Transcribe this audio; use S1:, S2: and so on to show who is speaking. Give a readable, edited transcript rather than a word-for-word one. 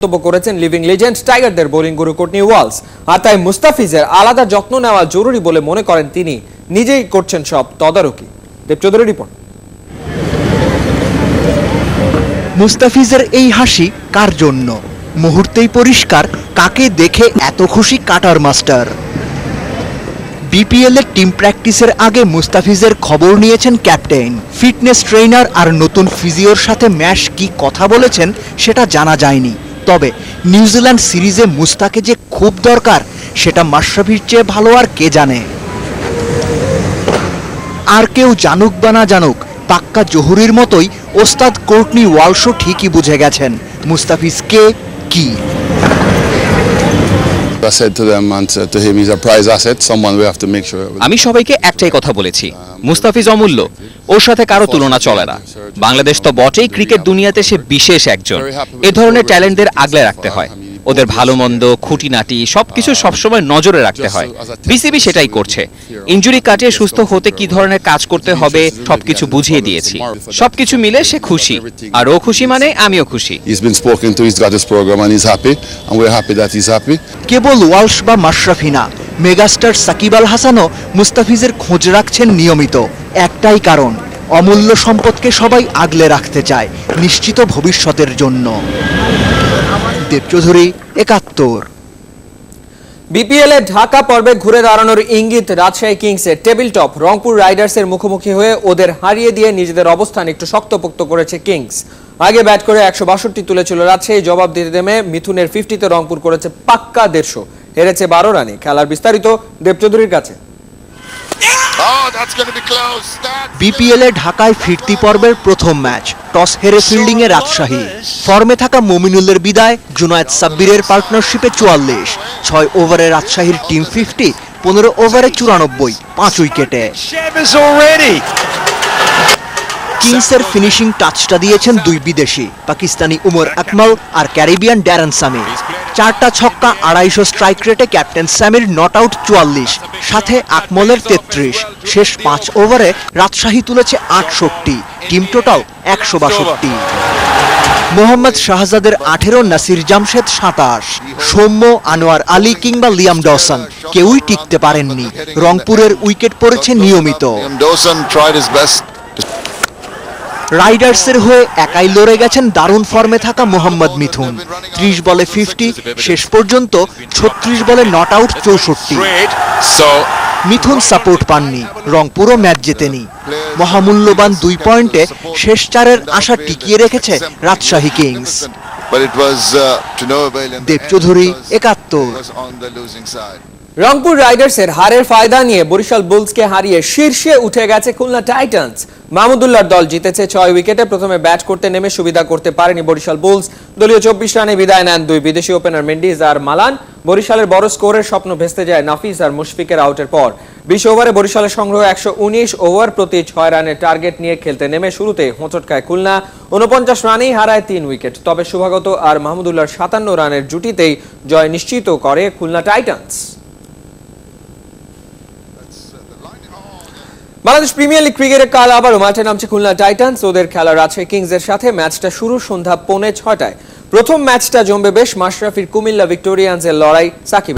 S1: মন্তব্য করেছেন living legend টাইগারদের বোলিং গুরু কোর্টনি ওয়ালস। আর তাই মুস্তাফিজের আলাদা যত্ন নেওয়া জরুরি বলে মনে করেন তিনি। নিজেই করছেন সব তদারকি। দেব চৌধুরীর রিপোর্ট।
S2: মুস্তাফিজের এই হাসি কার জন্য? মুহূর্তেই পরিষ্কার কাকে দেখে এত খুশি কাটার মাস্টার। বিপিএল এর টিম প্র্যাকটিসের আগে মুস্তাফিজের খবর নিয়েছেন ক্যাপ্টেন। ফিটনেস ট্রেনার আর নতুন ফিজিওর সাথে ম্যাশ কি কথা বলেছেন সেটা জানা যায়নি। তবে নিউজিল্যান্ড সিরিজে মুস্তাকে যে খুব দরকার সেটা মাশরাফির চেয়ে ভালো আর কে জানে। আর কেউ জানুক বা না জানুক, পাক্কা জহুরির মতোই ওস্তাদ কোর্টনি ওয়ালসও ঠিকই বুঝে গেছেন মুস্তাফিজ কে কি।
S3: আমি সবাইকে একটাই কথা বলেছি, মুস্তাফিজ অমূল্য, ওর সাথে কারো তুলনা চলে না। বাংলাদেশ তো বটেই, ক্রিকেট দুনিয়াতে সে বিশেষ একজন। এ ধরনের ট্যালেন্টদের আগলে রাখতে হয়, ওদের ভালো মন্দ খুঁটিনাটি সবকিছু সবসময় নজরে রাখতে হয়। বিসিবি সেটাই করছে। ইনজুরি কাটিয়ে সুস্থ হতে কি ধরনের কাজ করতে হবে সবকিছু বুঝিয়ে দিয়েছি। সবকিছু মিলে সে খুশি, আর ও খুশি মানে আমিও খুশি।
S2: কেবল ওয়ালস বা মাশরাফি না, মেগাস্টার সাকিব আল হাসানও মুস্তাফিজের খোঁজ রাখছেন নিয়মিত। একটাই কারণ, অমূল্য সম্পদকে সবাই আগলে রাখতে চায় নিশ্চিত ভবিষ্যতের জন্য। দেব চৌধুরী, ৭১।
S1: বিপিএল এর ঢাকা পর্বে ঘুরে দাঁড়ানোর ইঙ্গিত রাজশাহী কিংসের। টেবিল টপ রংপুর রাইডার্সের মুখোমুখি হয়ে ওদের হারিয়ে দিয়ে নিজেদের অবস্থান একটু শক্তপোক্ত করেছে কিংস। আগে ব্যাট করে ১৬২ তুলেছিল রাজশাহী, জবাব দিতে নেমে মিথুনের 50-তে রংপুর করেছে পাক্কা ১৫০, হেরেছে ১২ রানে। খেলার বিস্তারিত দেব চৌধুরীর কাছে।
S2: বিপিএল এ ঢাকায় ফিরতি পর্বের প্রথম ম্যাচ, টস হেরে ফিল্ডিং এ রাজশাহী। ফর্মে থাকা মমিনুলের বিদায়, জুনায়েদ সাব্বিরের পার্টনারশিপে ৪৪। ৬ ওভারে রাজশাহীর টিম 50, ১৫ ওভারে ৯৪, ৫ উইকেটে। কিংসের ফিনিশিং টাচটা দিয়েছেন দুই বিদেশি, পাকিস্তানি উমর আকমল আর ক্যারিবিয়ান ড্যারেন সামি। ৪টা ছক্কা, ২৫০ স্ট্রাইক রেটে ক্যাপ্টেন স্যামির নট আউট ৪৪, সাথে আকমলের ৩৩। শেষ ৫ ওভারে রাজশাহী তুলেছে ৬৮, টিম টোটাল ১৬২। মোহাম্মদ শাহজাদের ১৮, নাসির জামশেদ ২৭। সৌম্য, আনোয়ার আলী কিংবা লিয়াম ডসন কেউই টিকতে পারেননি। রংপুরের উইকেট পড়েছে নিয়মিত। রাইডার্সের হয়ে একাই লড়ে গেছেন দারুণ ফর্মে থাকা মোহাম্মদ মিথুন। ৩০ বলে 50, শেষ পর্যন্ত ৩৬ বলে নট আউট ৬৪। মিথুন সাপোর্ট পাননি, রংপুরও ম্যাচ জেতেনি। মহামূল্যবান ২ পয়েন্টে শেষ ৪-এর আশা টিকিয়ে রেখেছে রাজশাহী কিংস। দেব চৌধুরী, ৭১।
S1: রংপুর রাইডার্সের হারের ফায়দা নিয়ে বরিশাল বুলসকে হারিয়ে শীর্ষে উঠে গেছে খুলনা টাইটান্স। মাহমুদুল্লাহর দল জিতেছে ৬ উইকেটে। প্রথমে ব্যাট করতে নেমে সুবিধা করতে পারেনি বরিশাল বুলস। দলীয় ২৪ রানে বিদায় নেন দুই বিদেশি ওপেনার মেন্ডিজ আর মালান। বরিশালের বড় স্কোরের স্বপ্ন ভেস্তে যায় নাফিস আর মুশফিকের আউটের পর। ২০ ওভারে বরিশালের সংগ্রহ ১১৯, ওভার প্রতি ৬ রানের টার্গেট নিয়ে খেলতে নেমে শুরুতে হোঁচট খায় খুলনা। ৪৯ রানেই হারায় ৩ উইকেট। তবে শুভাগত আর মাহমুদুল্লাহর ৫৭ রানের জুটিতেই জয় নিশ্চিত করে Khulna Titans. Bangladesh premier league ক্রিকেটে কাল আবারও মাঠে নামছে খুলনা টাইটান্স। ওদের খেলা রাজশাহী কিংসের সাথে। ম্যাচটা শুরু সন্ধ্যা ৬:৩০। প্রথম ম্যাচটা জমবে বেশ। মাশরাফির কুমিল্লা ভিক্টোরিয়ান্সের লড়াই সাকিবের